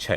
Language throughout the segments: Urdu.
6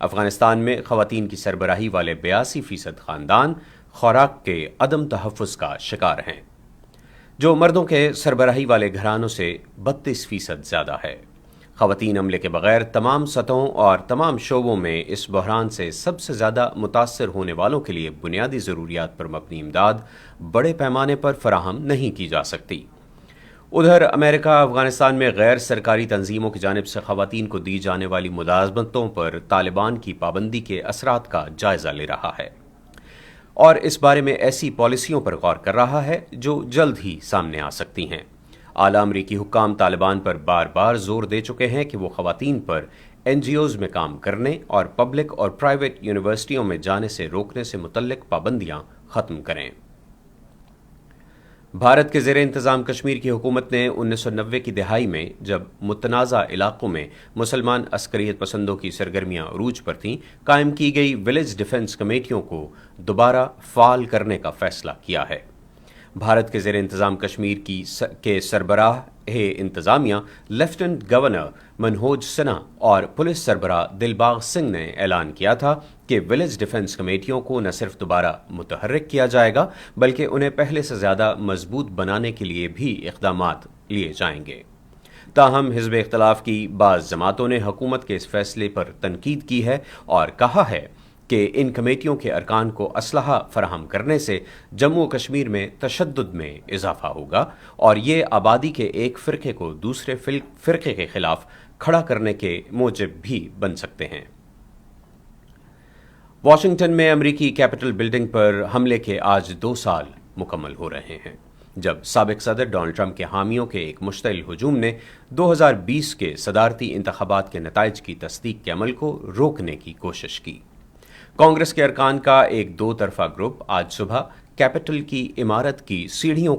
افغانستان میں خواتین کی سربراہی والے 82% خاندان خوراک کے عدم تحفظ کا شکار ہیں، جو مردوں کے سربراہی والے گھرانوں سے 32% زیادہ ہے۔ خواتین عملے کے بغیر تمام سطحوں اور تمام شعبوں میں اس بحران سے سب سے زیادہ متاثر ہونے والوں کے لیے بنیادی ضروریات پر مبنی امداد بڑے پیمانے پر فراہم نہیں کی جا سکتی۔ ادھر امریکہ افغانستان میں غیر سرکاری تنظیموں کی جانب سے خواتین کو دی جانے والی ملازمتوں پر طالبان کی پابندی کے اثرات کا جائزہ لے رہا ہے اور اس بارے میں ایسی پالیسیوں پر غور کر رہا ہے جو جلد ہی سامنے آ سکتی ہیں۔ اعلیٰ امریکی حکام طالبان پر بار بار زور دے چکے ہیں کہ وہ خواتین پر NGOs میں کام کرنے اور پبلک اور پرائیویٹ یونیورسٹیوں میں جانے سے روکنے سے متعلق پابندیاں ختم کریں۔ بھارت کے زیر انتظام کشمیر کی حکومت نے 1990 کی دہائی میں جب متنازع علاقوں میں مسلمان عسکریت پسندوں کی سرگرمیاں عروج پر تھیں، قائم کی گئی ولیج ڈیفنس کمیٹیوں کو دوبارہ فعال کرنے کا فیصلہ کیا ہے۔ بھارت کے زیر انتظام کشمیر کے سربراہ انتظامیہ لیفٹننٹ گورنر منہوج سنہا اور پولیس سربراہ دلباغ سنگھ نے اعلان کیا تھا کہ ولیج ڈیفنس کمیٹیوں کو نہ صرف دوبارہ متحرک کیا جائے گا بلکہ انہیں پہلے سے زیادہ مضبوط بنانے کے لیے بھی اقدامات لیے جائیں گے۔ تاہم حزب اختلاف کی بعض جماعتوں نے حکومت کے اس فیصلے پر تنقید کی ہے اور کہا ہے کہ ان کمیٹیوں کے ارکان کو اسلحہ فراہم کرنے سے جموں و کشمیر میں تشدد میں اضافہ ہوگا اور یہ آبادی کے ایک فرقے کو دوسرے فرقے کے خلاف کھڑا کرنے کے موجب بھی بن سکتے ہیں۔ واشنگٹن میں امریکی کیپٹل بلڈنگ پر حملے کے آج 2 سال مکمل ہو رہے ہیں، جب سابق صدر ڈونلڈ ٹرمپ کے حامیوں کے ایک مشتعل ہجوم نے 2020 کے صدارتی انتخابات کے نتائج کی تصدیق کے عمل کو روکنے کی کوشش کی۔ کانگریس کے ارکان کا ایک 2 طرفہ گروپ آج صبح کیپٹل کی عمارت کی سیڑھیوں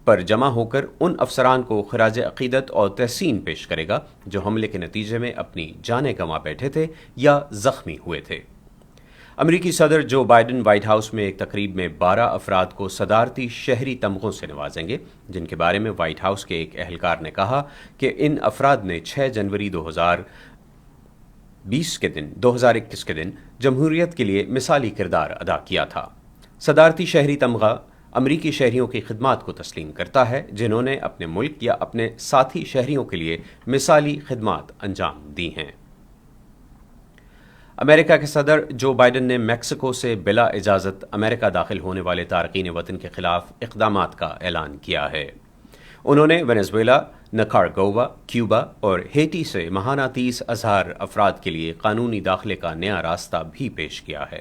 پر جمع ہو کر ان افسران کو خراج عقیدت اور تحسین پیش کرے گا جو حملے کے نتیجے میں اپنی جانیں گنوا بیٹھے تھے یا زخمی ہوئے تھے۔ امریکی صدر جو بائیڈن وائٹ ہاؤس میں ایک تقریب میں 12 افراد کو صدارتی شہری تمغوں سے نوازیں گے، جن کے بارے میں وائٹ ہاؤس کے ایک اہلکار نے کہا کہ ان افراد نے 6 جنوری 2021 کے دن جمہوریت کے لیے مثالی کردار ادا کیا تھا۔ صدارتی شہری تمغہ امریکی شہریوں کی خدمات کو تسلیم کرتا ہے جنہوں نے اپنے ملک یا اپنے ساتھی شہریوں کے لیے مثالی خدمات انجام دی ہیں۔ امریکہ کے صدر جو بائیڈن نے میکسیکو سے بلا اجازت امریکہ داخل ہونے والے تارکین وطن کے خلاف اقدامات کا اعلان کیا ہے۔ انہوں نے وینزویلا، نکارگوا، کیوبا اور ہیٹی سے ماہانہ 30,000 افراد کے لیے قانونی داخلے کا نیا راستہ بھی پیش کیا ہے۔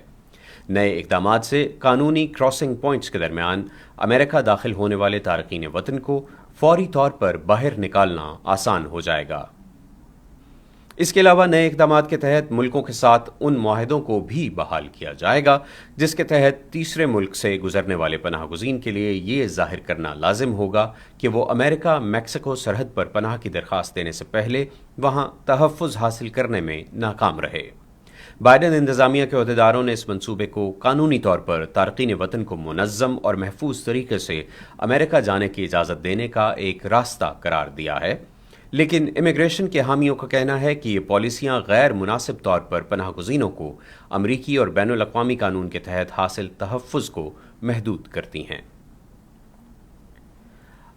نئے اقدامات سے قانونی کراسنگ پوائنٹس کے درمیان امریکہ داخل ہونے والے تارکین وطن کو فوری طور پر باہر نکالنا آسان ہو جائے گا۔ اس کے علاوہ نئے اقدامات کے تحت ملکوں کے ساتھ ان معاہدوں کو بھی بحال کیا جائے گا جس کے تحت تیسرے ملک سے گزرنے والے پناہ گزین کے لیے یہ ظاہر کرنا لازم ہوگا کہ وہ امریکہ میکسیکو سرحد پر پناہ کی درخواست دینے سے پہلے وہاں تحفظ حاصل کرنے میں ناکام رہے۔ بائیڈن انتظامیہ کے عہدیداروں نے اس منصوبے کو قانونی طور پر تارکین وطن کو منظم اور محفوظ طریقے سے امریکہ جانے کی اجازت دینے کا ایک راستہ قرار دیا ہے، لیکن امیگریشن کے حامیوں کا کہنا ہے کہ یہ پالیسیاں غیر مناسب طور پر پناہ گزینوں کو امریکی اور بین الاقوامی قانون کے تحت حاصل تحفظ کو محدود کرتی ہیں۔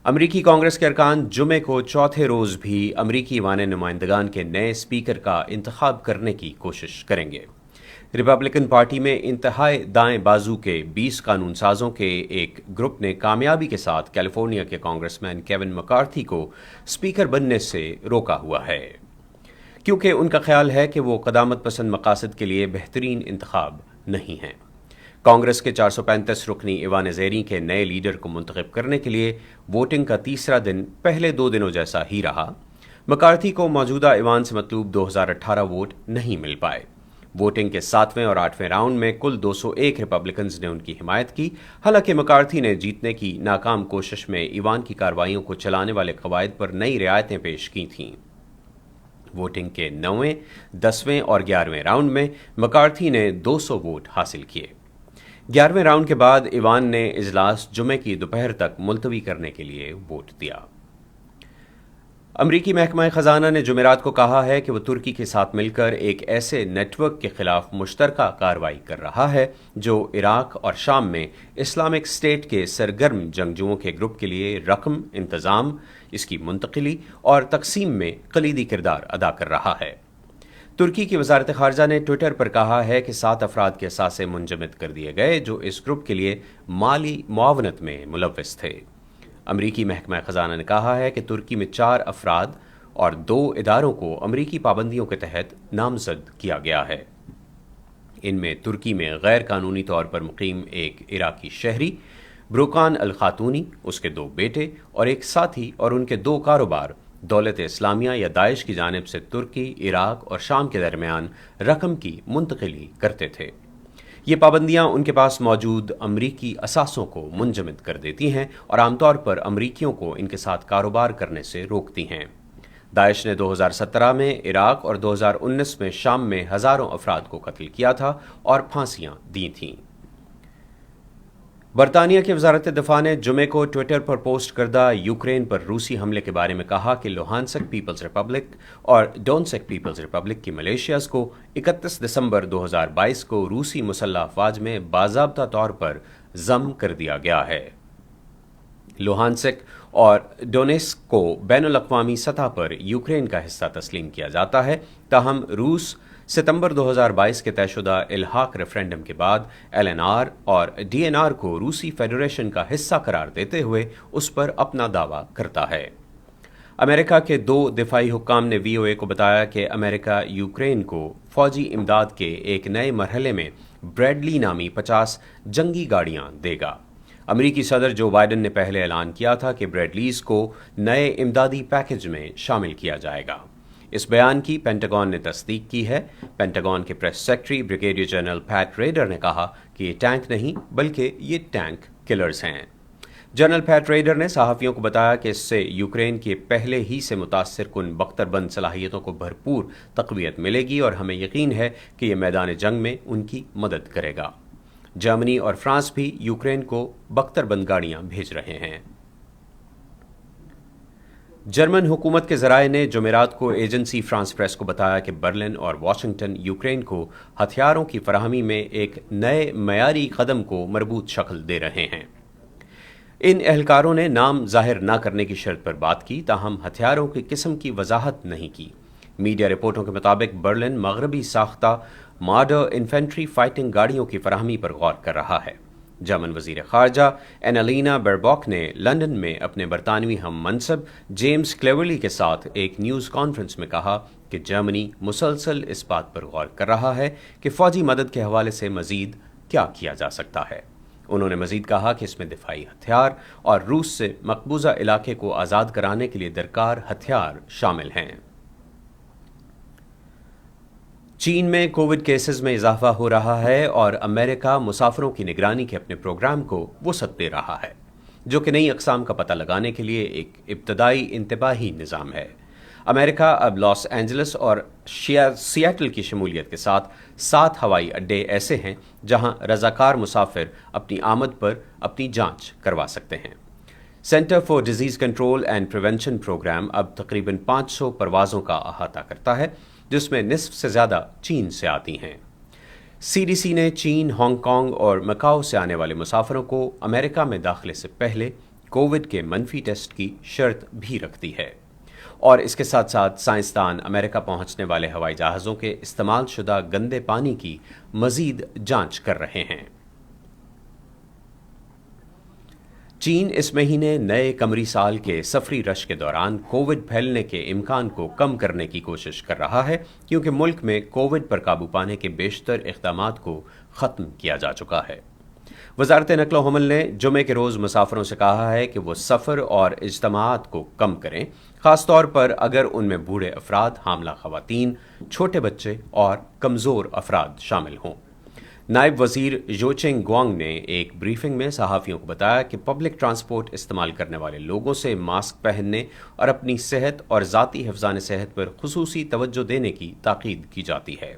امریکی کانگریس کے ارکان جمعے کو چوتھے روز بھی امریکی ایوان نمائندگان کے نئے اسپیکر کا انتخاب کرنے کی کوشش کریں گے۔ ریپبلکن پارٹی میں انتہائی دائیں بازو کے 20 قانون سازوں کے ایک گروپ نے کامیابی کے ساتھ کیلیفورنیا کے کانگریس مین کیون مکارتھی کو اسپیکر بننے سے روکا ہوا ہے، کیونکہ ان کا خیال ہے کہ وہ قدامت پسند مقاصد کے لیے بہترین انتخاب نہیں ہیں۔ کانگریس کے 435 رکنی ایوان زیریں کے نئے لیڈر کو منتخب کرنے کے لیے ووٹنگ کا تیسرا دن پہلے 2 دنوں جیسا ہی رہا۔ مکارتھی کو موجودہ ایوان سے مطلوب 2018 ووٹ نہیں مل پائے۔ ووٹنگ کے 7ویں اور 8ویں راؤنڈ میں کل 201 ریپبلکنز نے ان کی حمایت کی، حالانکہ مکارتھی نے جیتنے کی ناکام کوشش میں ایوان کی کارروائیوں کو چلانے والے قواعد پر نئی رعایتیں پیش کی تھیں۔ ووٹنگ کے 9ویں، 10ویں اور 11ویں راؤنڈ میں مکارتھی نے 200 ووٹ حاصل کیے۔ 11ویں راؤنڈ کے بعد ایوان نے اجلاس جمعے کی دوپہر تک ملتوی کرنے کے لیے ووٹ دیا۔ امریکی محکمہ خزانہ نے جمعرات کو کہا ہے کہ وہ ترکی کے ساتھ مل کر ایک ایسے نیٹ ورک کے خلاف مشترکہ کارروائی کر رہا ہے جو عراق اور شام میں اسلامک اسٹیٹ کے سرگرم جنگجوؤں کے گروپ کے لیے رقم، انتظام، اس کی منتقلی اور تقسیم میں کلیدی کردار ادا کر رہا ہے۔ ترکی کی وزارت خارجہ نے ٹویٹر پر کہا ہے کہ 7 افراد کے اثاثے منجمد کر دیے گئے جو اس گروپ کے لیے مالی معاونت میں ملوث تھے۔ امریکی محکمہ خزانہ نے کہا ہے کہ ترکی میں 4 افراد اور 2 اداروں کو امریکی پابندیوں کے تحت نامزد کیا گیا ہے۔ ان میں ترکی میں غیر قانونی طور پر مقیم ایک عراقی شہری، بروکان الخاتونی، اس کے 2 بیٹے اور ایک ساتھی اور ان کے 2 کاروبار دولت اسلامیہ یا داعش کی جانب سے ترکی، عراق اور شام کے درمیان رقم کی منتقلی کرتے تھے۔ یہ پابندیاں ان کے پاس موجود امریکی اثاثوں کو منجمد کر دیتی ہیں اور عام طور پر امریکیوں کو ان کے ساتھ کاروبار کرنے سے روکتی ہیں۔ داعش نے 2017 میں عراق اور 2019 میں شام میں ہزاروں افراد کو قتل کیا تھا اور پھانسیاں دی تھیں۔ برطانیہ کی وزارت دفاع نے جمعے کو ٹویٹر پر پوسٹ کردہ یوکرین پر روسی حملے کے بارے میں کہا کہ لوہانسک پیپلز ریپبلک اور ڈونسک پیپلز ریپبلک کی ملیشیاز کو 31 دسمبر 2022 کو روسی مسلح افواج میں باضابطہ طور پر ضم کر دیا گیا ہے۔ لوہانسک اور ڈونیسک کو بین الاقوامی سطح پر یوکرین کا حصہ تسلیم کیا جاتا ہے، تاہم روس ستمبر 2022 کے طے شدہ الحاق ریفرینڈم کے بعد LNR اور DNR کو روسی فیڈریشن کا حصہ قرار دیتے ہوئے اس پر اپنا دعویٰ کرتا ہے۔ امریکہ کے 2 دفاعی حکام نے VOA کو بتایا کہ امریکہ یوکرین کو فوجی امداد کے ایک نئے مرحلے میں بریڈلی نامی 50 جنگی گاڑیاں دے گا۔ امریکی صدر جو بائیڈن نے پہلے اعلان کیا تھا کہ بریڈلیز کو نئے امدادی پیکج میں شامل کیا جائے گا۔ اس بیان کی پینٹاگون نے تصدیق کی ہے۔ پینٹاگون کے پریس سیکرٹری بریگیڈیئر جنرل پیٹ ریڈر نے کہا کہ یہ ٹینک نہیں بلکہ یہ ٹینک کلرز ہیں۔ جنرل پیٹ ریڈر نے صحافیوں کو بتایا کہ اس سے یوکرین کے پہلے ہی سے متاثر کن بختر بند صلاحیتوں کو بھرپور تقویت ملے گی اور ہمیں یقین ہے کہ یہ میدان جنگ میں ان کی مدد کرے گا۔ جرمنی اور فرانس بھی یوکرین کو بختر بند گاڑیاں بھیج رہے ہیں۔ جرمن حکومت کے ذرائع نے جمعرات کو ایجنسی فرانس پریس کو بتایا کہ برلن اور واشنگٹن یوکرین کو ہتھیاروں کی فراہمی میں ایک نئے معیاری قدم کو مربوط شکل دے رہے ہیں۔ ان اہلکاروں نے نام ظاہر نہ کرنے کی شرط پر بات کی، تاہم ہتھیاروں کی قسم کی وضاحت نہیں کی۔ میڈیا رپورٹوں کے مطابق برلن مغربی ساختہ مارڈر انفینٹری فائٹنگ گاڑیوں کی فراہمی پر غور کر رہا ہے۔ جرمن وزیر خارجہ اینالینا بیرباک نے لندن میں اپنے برطانوی ہم منصب جیمز کلیورلی کے ساتھ ایک نیوز کانفرنس میں کہا کہ جرمنی مسلسل اس بات پر غور کر رہا ہے کہ فوجی مدد کے حوالے سے مزید کیا کیا جا سکتا ہے۔ انہوں نے مزید کہا کہ اس میں دفاعی ہتھیار اور روس سے مقبوضہ علاقے کو آزاد کرانے کے لیے درکار ہتھیار شامل ہیں۔ چین میں کووڈ کیسز میں اضافہ ہو رہا ہے اور امریکہ مسافروں کی نگرانی کے اپنے پروگرام کو وسعت دے رہا ہے، جو کہ نئی اقسام کا پتہ لگانے کے لیے ایک ابتدائی انتباہی نظام ہے۔ امریکہ اب لاس اینجلس اور سیاٹل کی شمولیت کے ساتھ 7 ہوائی اڈے ایسے ہیں جہاں رضاکار مسافر اپنی آمد پر اپنی جانچ کروا سکتے ہیں۔ Centre for disease control and prevention programme اب تقریباً 500 پروازوں کا احاطہ کرتا ہے، جس میں نصف سے زیادہ چین سے آتی ہیں۔ CDC نے چین، ہانگ کانگ اور مکاؤ سے آنے والے مسافروں کو امریکہ میں داخلے سے پہلے کووڈ کے منفی ٹیسٹ کی شرط بھی رکھ دی ہے، اور اس کے ساتھ ساتھ سائنسدان امریکہ پہنچنے والے ہوائی جہازوں کے استعمال شدہ گندے پانی کی مزید جانچ کر رہے ہیں۔ چین اس مہینے نئے قمری سال کے سفری رش کے دوران کووڈ پھیلنے کے امکان کو کم کرنے کی کوشش کر رہا ہے، کیونکہ ملک میں کووڈ پر قابو پانے کے بیشتر اقدامات کو ختم کیا جا چکا ہے۔ وزارت نقل و حمل نے جمعے کے روز مسافروں سے کہا ہے کہ وہ سفر اور اجتماعات کو کم کریں، خاص طور پر اگر ان میں بوڑھے افراد، حاملہ خواتین، چھوٹے بچے اور کمزور افراد شامل ہوں۔ نائب وزیر یوچنگ گوانگ نے ایک بریفنگ میں صحافیوں کو بتایا کہ پبلک ٹرانسپورٹ استعمال کرنے والے لوگوں سے ماسک پہننے اور اپنی صحت اور ذاتی حفظان صحت پر خصوصی توجہ دینے کی تاکید کی جاتی ہے۔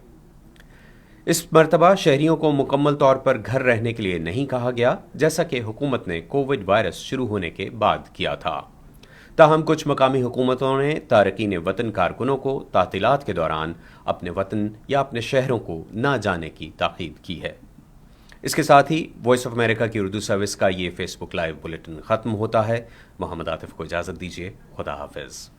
اس مرتبہ شہریوں کو مکمل طور پر گھر رہنے کے لیے نہیں کہا گیا، جیسا کہ حکومت نے کووڈ وائرس شروع ہونے کے بعد کیا تھا۔ تاہم کچھ مقامی حکومتوں نے تارکین وطن کارکنوں کو تعطیلات کے دوران اپنے وطن یا اپنے شہروں کو نہ جانے کی تاکید کی ہے۔ اس کے ساتھ ہی وائس آف امریکہ کی اردو سروس کا یہ فیس بک لائیو بلیٹن ختم ہوتا ہے۔ محمد عاطف کو اجازت دیجیے، خدا حافظ۔